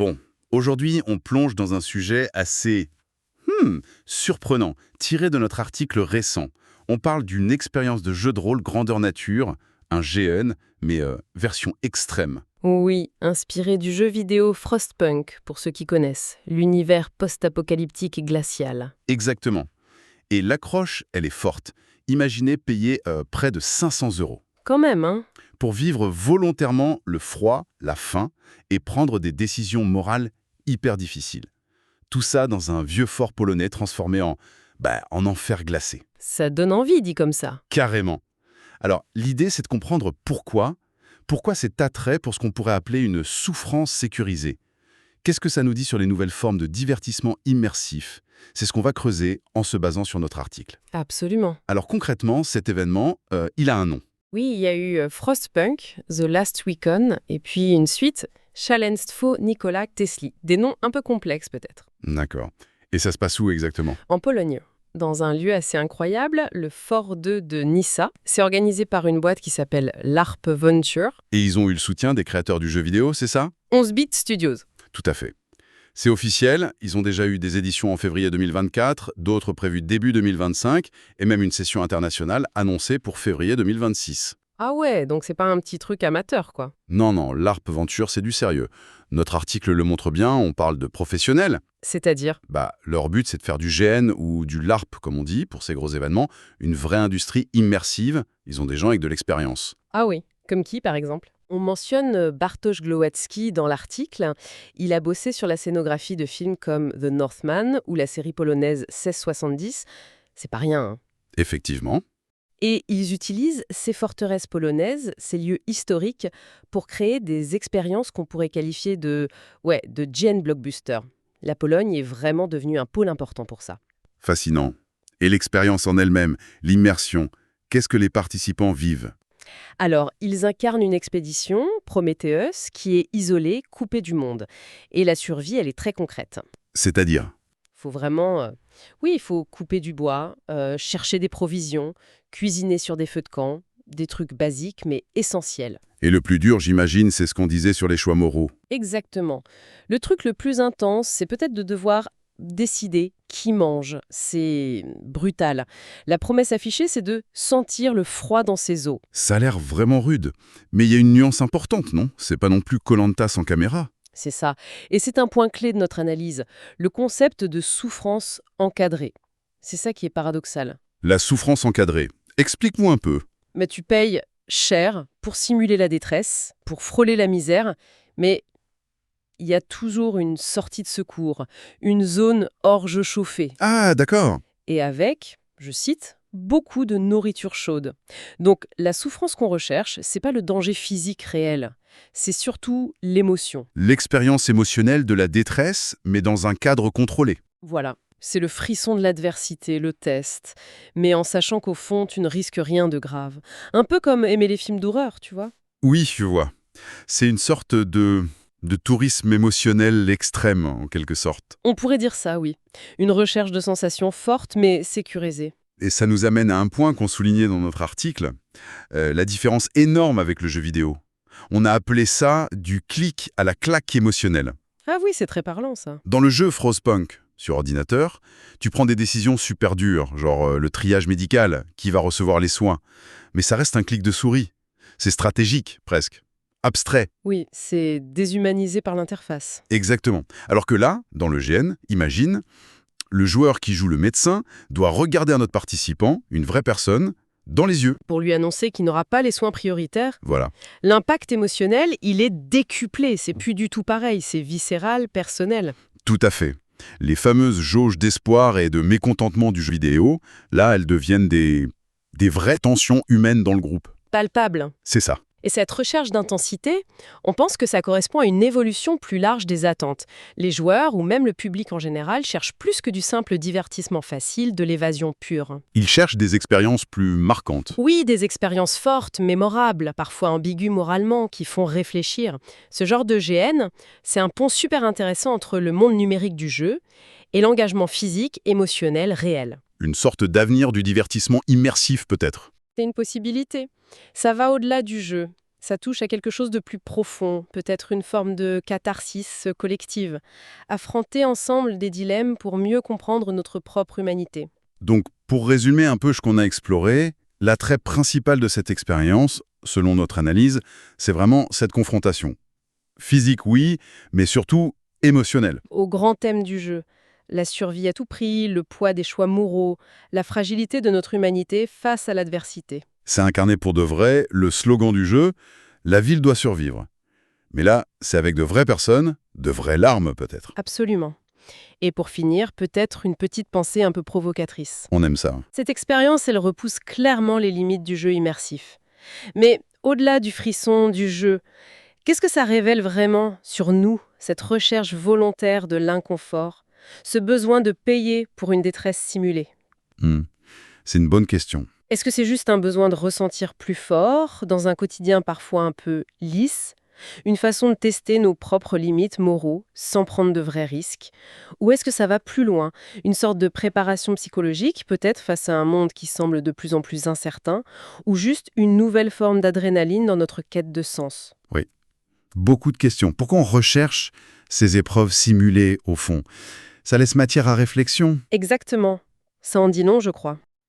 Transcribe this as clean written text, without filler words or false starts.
Bon, aujourd'hui, on plonge dans un sujet assez surprenant, tiré de notre article récent. On parle d'une expérience de jeu de rôle grandeur nature, un GN, mais version extrême. Oui, inspiré du jeu vidéo Frostpunk, pour ceux qui connaissent, l'univers post-apocalyptique et glacial. Exactement. Et l'accroche, elle est forte. Imaginez payer près de 500 € Quand même, hein? pour vivre volontairement le froid, la faim, et prendre des décisions morales hyper difficiles. Tout ça dans un vieux fort polonais transformé en enfer glacé. Ça donne envie, dit comme ça. Carrément. Alors, l'idée, c'est de comprendre pourquoi cet attrait pour ce qu'on pourrait appeler une souffrance sécurisée. Qu'est-ce que ça nous dit sur les nouvelles formes de divertissement immersif? C'est ce qu'on va creuser en se basant sur notre article. Absolument. Alors concrètement, cet événement, il a un nom. Oui, il y a eu Frostpunk, The Last Weekend, et puis une suite, Szalenstwo Nikola Tesli. Des noms un peu complexes peut-être. D'accord. Et ça se passe où exactement? En Pologne, dans un lieu assez incroyable, le Fort 2 de Nyssa. C'est organisé par une boîte qui s'appelle LARP Venture. Et ils ont eu le soutien des créateurs du jeu vidéo, c'est ça? 11-bit Studios. Tout à fait. C'est officiel, ils ont déjà eu des éditions en février 2024, d'autres prévues début 2025, et même une session internationale annoncée pour février 2026. Ah ouais, donc c'est pas un petit truc amateur, quoi. Non, l'ARP Venture, c'est du sérieux. Notre article le montre bien, on parle de professionnels. C'est-à-dire? Leur but, c'est de faire du GN ou du LARP, comme on dit, pour ces gros événements, une vraie industrie immersive. Ils ont des gens avec de l'expérience. Ah oui, comme qui, par exemple? On mentionne Bartosz Glowacki dans l'article. Il a bossé sur la scénographie de films comme The Northman ou la série polonaise 1670. C'est pas rien, hein. Effectivement. Et ils utilisent ces forteresses polonaises, ces lieux historiques, pour créer des expériences qu'on pourrait qualifier de GN blockbuster. La Pologne est vraiment devenue un pôle important pour ça. Fascinant. Et l'expérience en elle-même, l'immersion, qu'est-ce que les participants vivent? Alors, ils incarnent une expédition, Prometheus, qui est isolée, coupée du monde. Et la survie, elle est très concrète. C'est-à-dire? Faut vraiment... il faut couper du bois, chercher des provisions, cuisiner sur des feux de camp, des trucs basiques mais essentiels. Et le plus dur, j'imagine, c'est ce qu'on disait sur les choix moraux. Exactement. Le truc le plus intense, c'est peut-être de devoir décider qui mange. C'est brutal. La promesse affichée, c'est de sentir le froid dans ses os. Ça a l'air vraiment rude. Mais il y a une nuance importante, non? C'est pas non plus koh sans caméra. C'est ça. Et c'est un point clé de notre analyse, le concept de souffrance encadrée. C'est ça qui est paradoxal. La souffrance encadrée. Explique-moi un peu. Mais tu payes cher pour simuler la détresse, pour frôler la misère, mais il y a toujours une sortie de secours, une zone orge chauffée. Ah, d'accord. Et avec, je cite, beaucoup de nourriture chaude. Donc la souffrance qu'on recherche, c'est pas le danger physique réel, c'est surtout l'émotion. L'expérience émotionnelle de la détresse, mais dans un cadre contrôlé. Voilà. C'est le frisson de l'adversité, le test, mais en sachant qu'au fond, tu ne risques rien de grave. Un peu comme aimer les films d'horreur, tu vois. Oui, je vois. C'est une sorte de tourisme émotionnel extrême, en quelque sorte. On pourrait dire ça, oui. Une recherche de sensations fortes, mais sécurisée. Et ça nous amène à un point qu'on soulignait dans notre article, la différence énorme avec le jeu vidéo. On a appelé ça du clic à la claque émotionnelle. Ah oui, c'est très parlant, ça. Dans le jeu Frostpunk, sur ordinateur, tu prends des décisions super dures, genre le triage médical, qui va recevoir les soins. Mais ça reste un clic de souris. C'est stratégique, presque. Abstrait. Oui, c'est déshumanisé par l'interface. Exactement. Alors que là, dans le GN, imagine, le joueur qui joue le médecin doit regarder un autre participant, une vraie personne, dans les yeux. Pour lui annoncer qu'il n'aura pas les soins prioritaires, Voilà. l'impact émotionnel, il est décuplé. C'est plus du tout pareil, c'est viscéral, personnel. Tout à fait. Les fameuses jauges d'espoir et de mécontentement du jeu vidéo, là, elles deviennent des vraies tensions humaines dans le groupe. Palpable. C'est ça. Et cette recherche d'intensité, on pense que ça correspond à une évolution plus large des attentes. Les joueurs, ou même le public en général, cherchent plus que du simple divertissement facile, de l'évasion pure. Ils cherchent des expériences plus marquantes. Oui, des expériences fortes, mémorables, parfois ambiguës moralement, qui font réfléchir. Ce genre de GN, c'est un pont super intéressant entre le monde numérique du jeu et l'engagement physique, émotionnel, réel. Une sorte d'avenir du divertissement immersif peut-être. C'est une possibilité. Ça va au-delà du jeu. Ça touche à quelque chose de plus profond, peut-être une forme de catharsis collective. Affronter ensemble des dilemmes pour mieux comprendre notre propre humanité. Donc, pour résumer un peu ce qu'on a exploré, l'attrait principal de cette expérience, selon notre analyse, c'est vraiment cette confrontation. Physique, oui, mais surtout émotionnelle. Au grand thème du jeu, la survie à tout prix, le poids des choix moraux, la fragilité de notre humanité face à l'adversité. C'est incarné pour de vrai le slogan du jeu, la ville doit survivre. Mais là, c'est avec de vraies personnes, de vraies larmes peut-être. Absolument. Et pour finir, peut-être une petite pensée un peu provocatrice. On aime ça. Cette expérience, elle repousse clairement les limites du jeu immersif. Mais au-delà du frisson, du jeu, qu'est-ce que ça révèle vraiment sur nous, cette recherche volontaire de l'inconfort, ce besoin de payer pour une détresse simulée? Hmm. C'est une bonne question. Est-ce que c'est juste un besoin de ressentir plus fort, dans un quotidien parfois un peu lisse, une façon de tester nos propres limites moraux sans prendre de vrais risques? Ou est-ce que ça va plus loin, une sorte de préparation psychologique, peut-être face à un monde qui semble de plus en plus incertain, ou juste une nouvelle forme d'adrénaline dans notre quête de sens? Oui. Beaucoup de questions. Pourquoi on recherche ces épreuves simulées, au fond? Ça laisse matière à réflexion. Exactement. Ça en dit long, je crois.